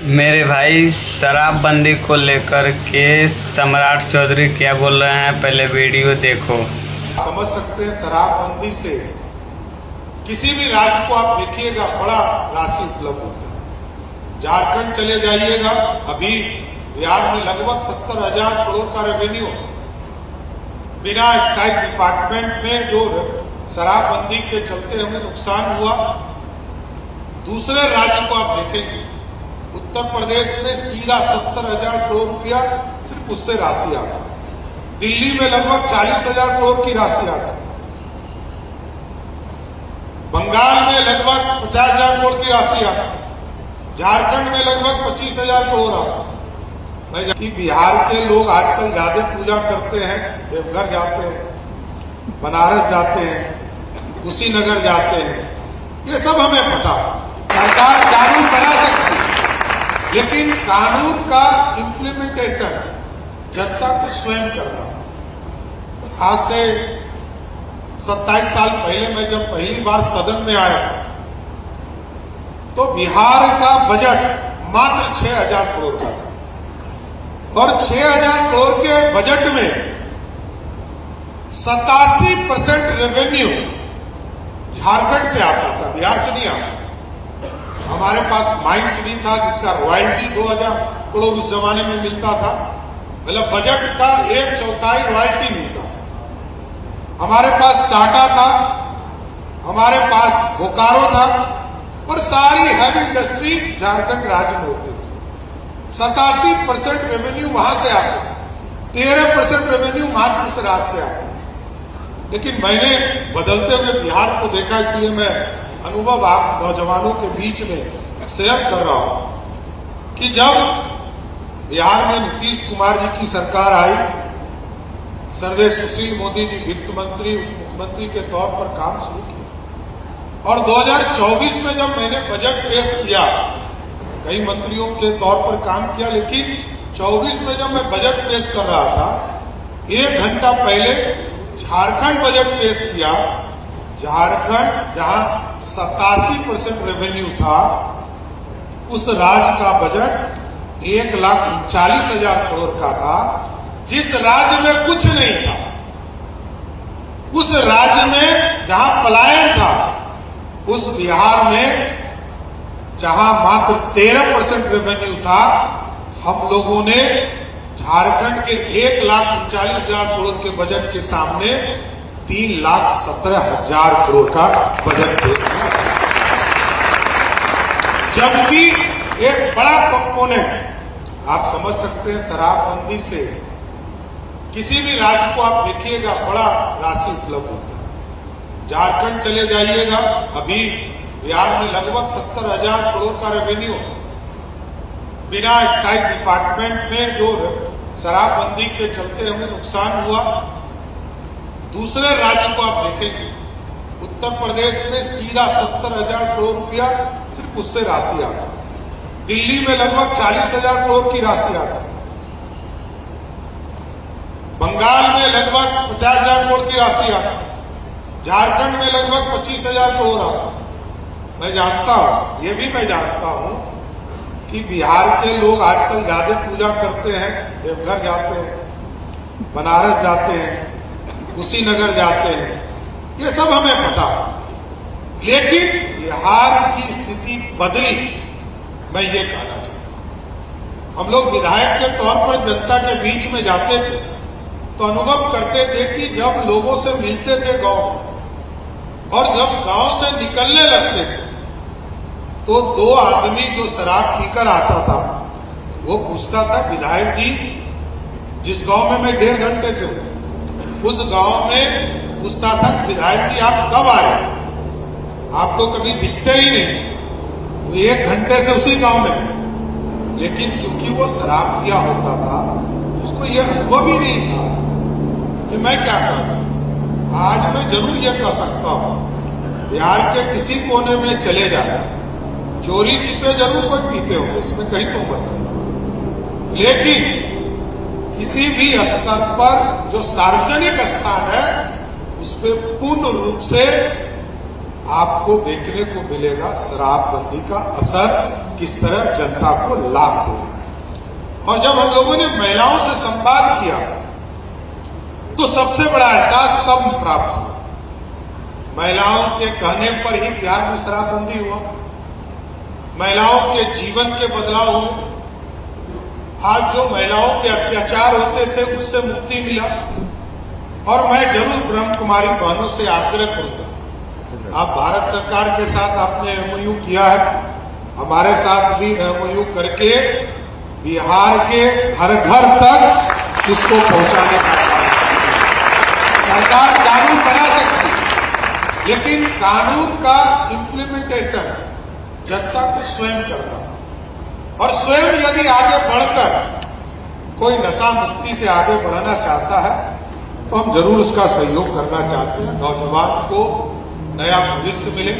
मेरे भाई शराबबंदी को लेकर के सम्राट चौधरी क्या बोल रहे हैं, पहले वीडियो देखो। समझ सकते हैं शराबबंदी से किसी भी राज्य को आप देखिएगा बड़ा राशि उपलब्ध होता है। झारखंड चले जाइएगा, अभी बिहार में लगभग 70,000 करोड़ का रेवेन्यू बिना एक्साइज डिपार्टमेंट में जो शराबबंदी के चलते हमें नुकसान हुआ। दूसरे राज्य को आप देखेंगे, उत्तर प्रदेश में सीधा 70,000 करोड़ रुपया सिर्फ उससे राशि आता है। दिल्ली में लगभग 40,000 करोड़ की राशि आती है। बंगाल में लगभग 50,000 करोड़ की राशि आती है। झारखंड में लगभग 25,000 करोड़ आता है। कि बिहार के लोग आजकल ज्यादा पूजा करते हैं, देवघर जाते हैं, बनारस जाते हैं, कुशीनगर जाते हैं, ये सब हमें पता। सरकार कानून बना सकती है, लेकिन कानून का इम्प्लीमेंटेशन जनता को स्वयं करना। आज से 27 साल पहले मैं जब पहली बार सदन में आया तो बिहार का बजट मात्र 6,000 करोड़ का था, और 6,000 करोड़ के बजट में 87% रेवेन्यू झारखंड से आता था, बिहार से नहीं आता। हमारे पास माइंस भी था जिसका रॉयल्टी 2,000 करोड़ उस जमाने में मिलता था, मतलब बजट का 1/4 रॉयल्टी मिलता था। हमारे पास टाटा था, हमारे पास बोकारो था, और सारी हैवी इंडस्ट्री झारखंड राज्य में होती थी। 87% रेवेन्यू वहां से आता, 13% रेवेन्यू मात्र उस राज्य से आता। लेकिन मैंने बदलते हुए बिहार को देखा, इसलिए मैं अनुभव आप नौजवानों के बीच में शेयर कर रहा हूं कि जब बिहार में नीतीश कुमार जी की सरकार आई, सर्वे सुशील मोदी जी वित्त मंत्री उप मुख्यमंत्री के तौर पर काम शुरू किया, और 2024 में जब मैंने बजट पेश किया, कई मंत्रियों के तौर पर काम किया, लेकिन 24 में जब मैं बजट पेश कर रहा था, 1 घंटा पहले झारखंड बजट पेश किया। झारखंड जहां 87% रेवेन्यू था, उस राज्य का बजट 1,39,000 करोड़ का था। जिस राज्य में कुछ नहीं था, उस राज्य में जहां पलायन था, उस बिहार में जहां मात्र 13% रेवेन्यू था, हम लोगों ने झारखंड के 1,39,000 करोड़ के बजट के सामने 3,17,000 करोड़ का बजट पेश किया। जबकि एक बड़ा कंपोनेंट आप समझ सकते हैं, शराबबंदी से किसी भी राज्य को आप देखिएगा बड़ा राशि उपलब्ध होता है। झारखंड चले जाइएगा, अभी बिहार में लगभग 70,000 करोड़ का रेवेन्यू बिना एक्साइज डिपार्टमेंट में जो शराबबंदी के चलते हमें नुकसान हुआ। दूसरे राज्य को आप देखेंगे, उत्तर प्रदेश में सीधा 70,000 करोड़ रुपया सिर्फ उससे राशि आता है। दिल्ली में लगभग 40,000 करोड़ की राशि आता है। बंगाल में लगभग 50,000 करोड़ की राशि आती है। झारखंड में लगभग 25,000 करोड़ आता है। मैं जानता हूं, ये भी मैं जानता हूं कि बिहार के लोग आजकल ज्यादा पूजा करते हैं, देवघर जाते हैं, बनारस जाते हैं, कुशीनगर जाते हैं, ये सब हमें पता। लेकिन बिहार की स्थिति बदली, मैं ये कहना चाहता हूं। हम लोग विधायक के तौर पर जनता के बीच में जाते थे तो अनुभव करते थे कि जब लोगों से मिलते थे गांव में, और जब गांव से निकलने लगते थे, तो 2 आदमी जो शराब पीकर आता था, वो पूछता था, विधायक जी, जिस गांव में मैं 1.5 घंटे से हूं, उस गांव में पूछता था, विधायक जी आप कब आए? आप तो कभी दिखते ही नहीं। वो 1 घंटे से उसी गांव में, लेकिन क्योंकि वो शराब पिया होता था, उसको ये अनुभव ही नहीं था कि मैं क्या करूं। आज मैं जरूर ये कह सकता हूं, बिहार के किसी कोने में चले जाए, चोरी छिपे जरूर कोई पीते होंगे, इसमें कहीं तो मत नहीं, लेकिन किसी भी स्तर पर जो सार्वजनिक स्थान है, उस पर पूर्ण रूप से आपको देखने को मिलेगा शराबबंदी का असर किस तरह जनता को लाभ दे रहा है। और जब हम लोगों ने महिलाओं से संवाद किया तो सबसे बड़ा एहसास तब प्राप्त हुआ। महिलाओं के कहने पर ही बिहार में शराबबंदी हुआ, महिलाओं के जीवन के बदलाव हुए। आज जो महिलाओं के अत्याचार होते थे उससे मुक्ति मिला। और मैं जरूर ब्रह्म कुमारी बहनों से आग्रह करूंगा, आप भारत सरकार के साथ आपने एमओयू किया है, हमारे साथ भी एमओयू करके बिहार के घर घर तक इसको पहुंचाने का सरकार कानून बना सकती है, लेकिन कानून का इम्प्लीमेंटेशन जनता को स्वयं करना, और स्वयं यदि आगे बढ़कर कोई नशा मुक्ति से आगे बढ़ना चाहता है तो हम जरूर उसका सहयोग करना चाहते हैं। नौजवान को नया भविष्य मिले,